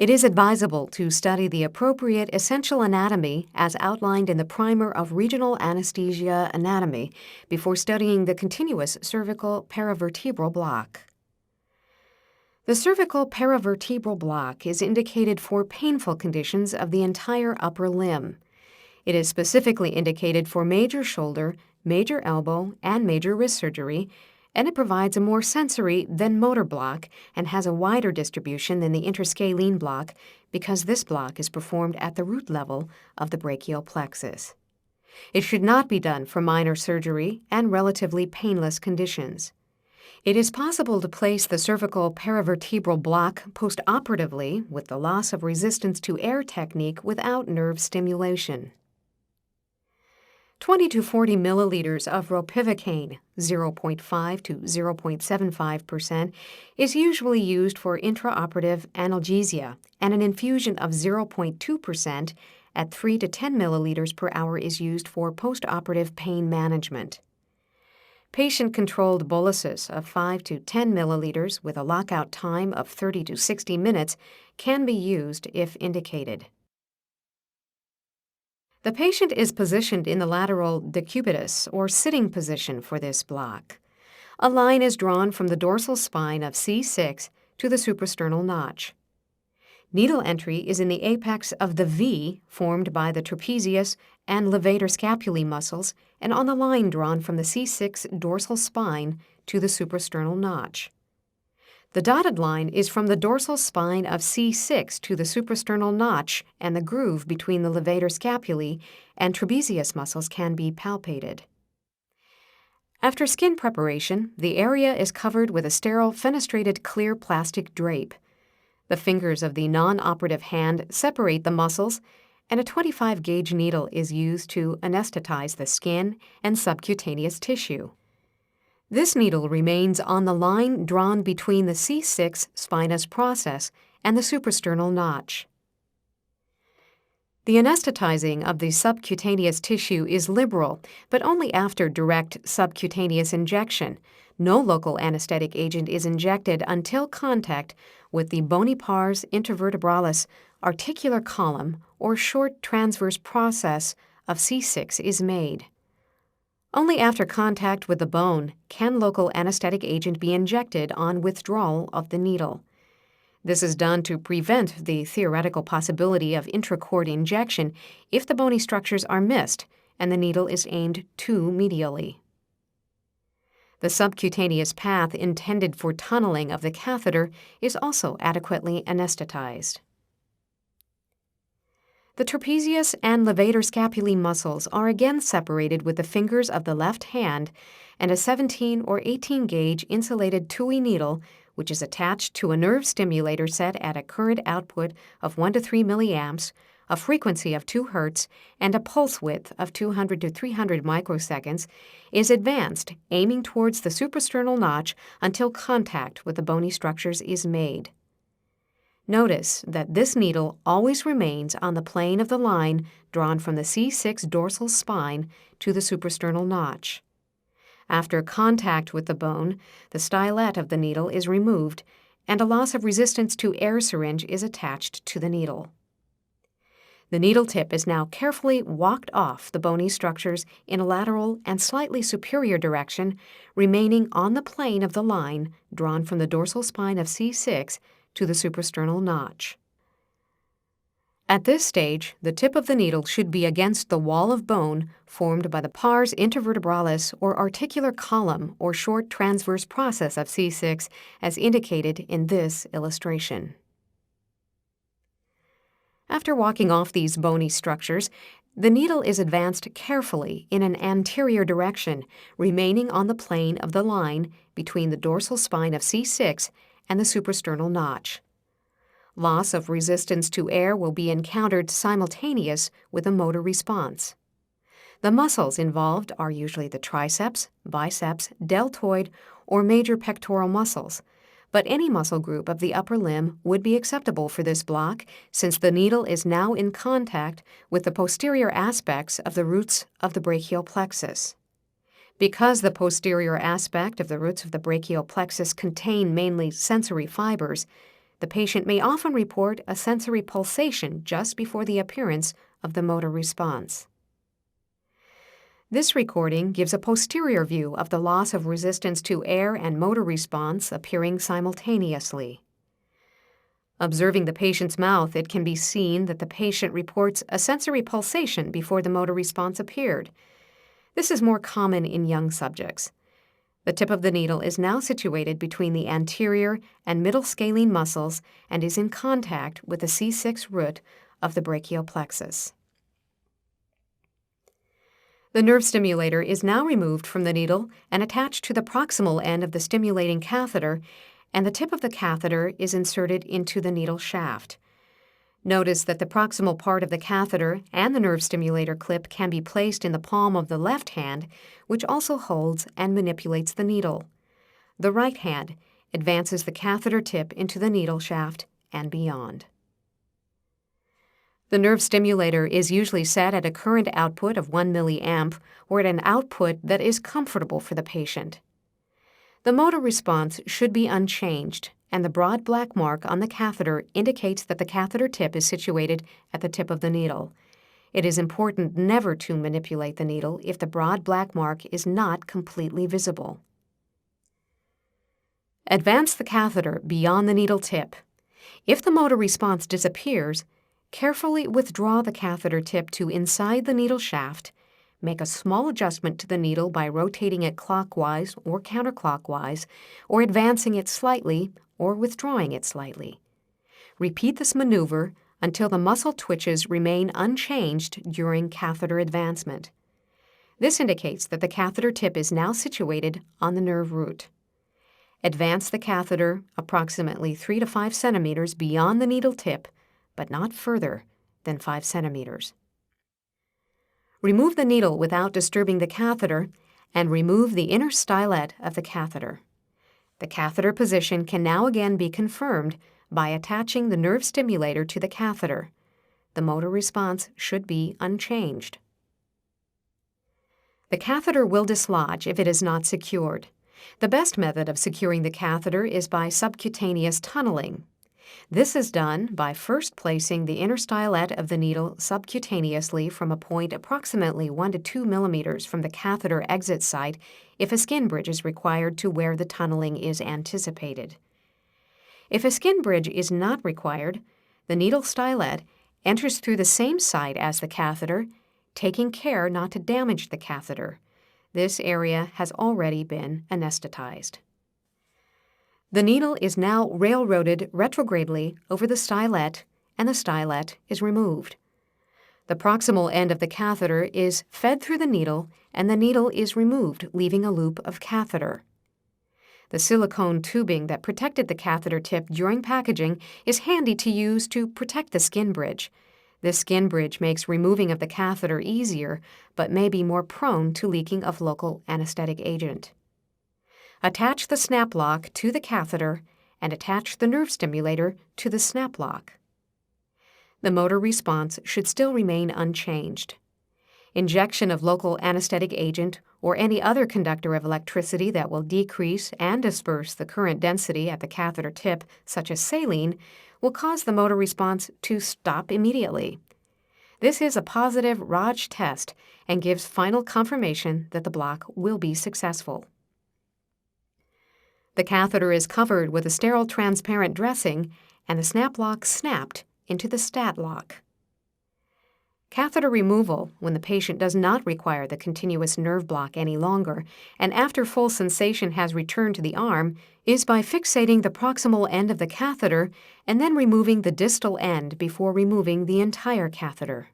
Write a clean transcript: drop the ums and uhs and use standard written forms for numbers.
It is advisable to study the appropriate essential anatomy as outlined in the Primer of Regional Anesthesia Anatomy before studying the continuous cervical paravertebral block. The cervical paravertebral block is indicated for painful conditions of the entire upper limb. It is specifically indicated for major shoulder, major elbow, and major wrist surgery, and it provides a more sensory than motor block and has a wider distribution than the interscalene block because this block is performed at the root level of the brachial plexus. It should not be done for minor surgery and relatively painless conditions. It is possible to place the cervical paravertebral block postoperatively with the loss of resistance to air technique without nerve stimulation. 20 to 40 milliliters of ropivacaine, 0.5 to 0.75%, is usually used for intraoperative analgesia, and an infusion of 0.2% at 3 to 10 milliliters per hour is used for postoperative pain management. Patient-controlled boluses of 5 to 10 milliliters with a lockout time of 30 to 60 minutes can be used if indicated. The patient is positioned in the lateral decubitus, or sitting position, for this block. A line is drawn from the dorsal spine of C6 to the suprasternal notch. Needle entry is in the apex of the V formed by the trapezius and levator scapulae muscles and on the line drawn from the C6 dorsal spine to the suprasternal notch. The dotted line is from the dorsal spine of C6 to the suprasternal notch, and the groove between the levator scapulae and trapezius muscles can be palpated. After skin preparation, the area is covered with a sterile fenestrated clear plastic drape. The fingers of the non-operative hand separate the muscles, and a 25-gauge needle is used to anesthetize the skin and subcutaneous tissue. This needle remains on the line drawn between the C6 spinous process and the suprasternal notch. The anesthetizing of the subcutaneous tissue is liberal, but only after direct subcutaneous injection. No local anesthetic agent is injected until contact with the bony pars intervertebralis articular column or short transverse process of C6 is made. Only after contact with the bone can local anesthetic agent be injected on withdrawal of the needle. This is done to prevent the theoretical possibility of intracord injection if the bony structures are missed and the needle is aimed too medially. The subcutaneous path intended for tunneling of the catheter is also adequately anesthetized. The trapezius and levator scapulae muscles are again separated with the fingers of the left hand and a 17 or 18 gauge insulated Tui needle, which is attached to a nerve stimulator set at a current output of 1 to 3 milliamps, a frequency of 2 Hz, and a pulse width of 200 to 300 microseconds, is advanced, aiming towards the suprasternal notch until contact with the bony structures is made. Notice that this needle always remains on the plane of the line drawn from the C6 dorsal spine to the suprasternal notch. After contact with the bone, the stylet of the needle is removed and a loss of resistance to air syringe is attached to the needle. The needle tip is now carefully walked off the bony structures in a lateral and slightly superior direction, remaining on the plane of the line drawn from the dorsal spine of C6 to the suprasternal notch. At this stage, the tip of the needle should be against the wall of bone formed by the pars intervertebralis or articular column or short transverse process of C6 as indicated in this illustration. After walking off these bony structures, the needle is advanced carefully in an anterior direction, remaining on the plane of the line between the dorsal spine of C6 and the suprasternal notch. Loss of resistance to air will be encountered simultaneous with a motor response. The muscles involved are usually the triceps, biceps, deltoid, or major pectoral muscles, but any muscle group of the upper limb would be acceptable for this block since the needle is now in contact with the posterior aspects of the roots of the brachial plexus. Because the posterior aspect of the roots of the brachial plexus contain mainly sensory fibers, The patient may often report a sensory pulsation just before the appearance of the motor response. This recording gives a posterior view of the loss of resistance to air and motor response appearing simultaneously. Observing the patient's mouth, it can be seen that the patient reports a sensory pulsation before the motor response appeared. This is more common in young subjects. The tip of the needle is now situated between the anterior and middle scalene muscles and is in contact with the C6 root of the brachial plexus. The nerve stimulator is now removed from the needle and attached to the proximal end of the stimulating catheter, and the tip of the catheter is inserted into the needle shaft. Notice that the proximal part of the catheter and the nerve stimulator clip can be placed in the palm of the left hand, which also holds and manipulates the needle. The right hand advances the catheter tip into the needle shaft and beyond. The nerve stimulator is usually set at a current output of 1 milliamp or at an output that is comfortable for the patient. The motor response should be unchanged, and the broad black mark on the catheter indicates that the catheter tip is situated at the tip of the needle. It is important never to manipulate the needle if the broad black mark is not completely visible. Advance the catheter beyond the needle tip. If the motor response disappears, carefully withdraw the catheter tip to inside the needle shaft. Make a small adjustment to the needle by rotating it clockwise or counterclockwise, or advancing it slightly or withdrawing it slightly. Repeat this maneuver until the muscle twitches remain unchanged during catheter advancement. This indicates that the catheter tip is now situated on the nerve root. Advance the catheter approximately 3 to 5 centimeters beyond the needle tip, but not further than 5 centimeters. Remove the needle without disturbing the catheter and remove the inner stylet of the catheter. The catheter position can now again be confirmed by attaching the nerve stimulator to the catheter. The motor response should be unchanged. The catheter will dislodge if it is not secured. The best method of securing the catheter is by subcutaneous tunneling. This is done by first placing the inner stylet of the needle subcutaneously from a point approximately 1 to 2 millimeters from the catheter exit site if a skin bridge is required to where the tunneling is anticipated. If a skin bridge is not required, the needle stylet enters through the same site as the catheter, taking care not to damage the catheter. This area has already been anesthetized. The needle is now railroaded retrogradely over the stylet, and the stylet is removed. The proximal end of the catheter is fed through the needle, and the needle is removed, leaving a loop of catheter. The silicone tubing that protected the catheter tip during packaging is handy to use to protect the skin bridge. This skin bridge makes removing of the catheter easier, but may be more prone to leaking of local anesthetic agent. Attach the snap lock to the catheter and attach the nerve stimulator to the snap lock. The motor response should still remain unchanged. Injection of local anesthetic agent or any other conductor of electricity that will decrease and disperse the current density at the catheter tip, such as saline, will cause the motor response to stop immediately. This is a positive Raj test and gives final confirmation that the block will be successful. The catheter is covered with a sterile transparent dressing and the snap lock snapped into the stat lock. Catheter removal, when the patient does not require the continuous nerve block any longer, and after full sensation has returned to the arm, is by fixating the proximal end of the catheter and then removing the distal end before removing the entire catheter.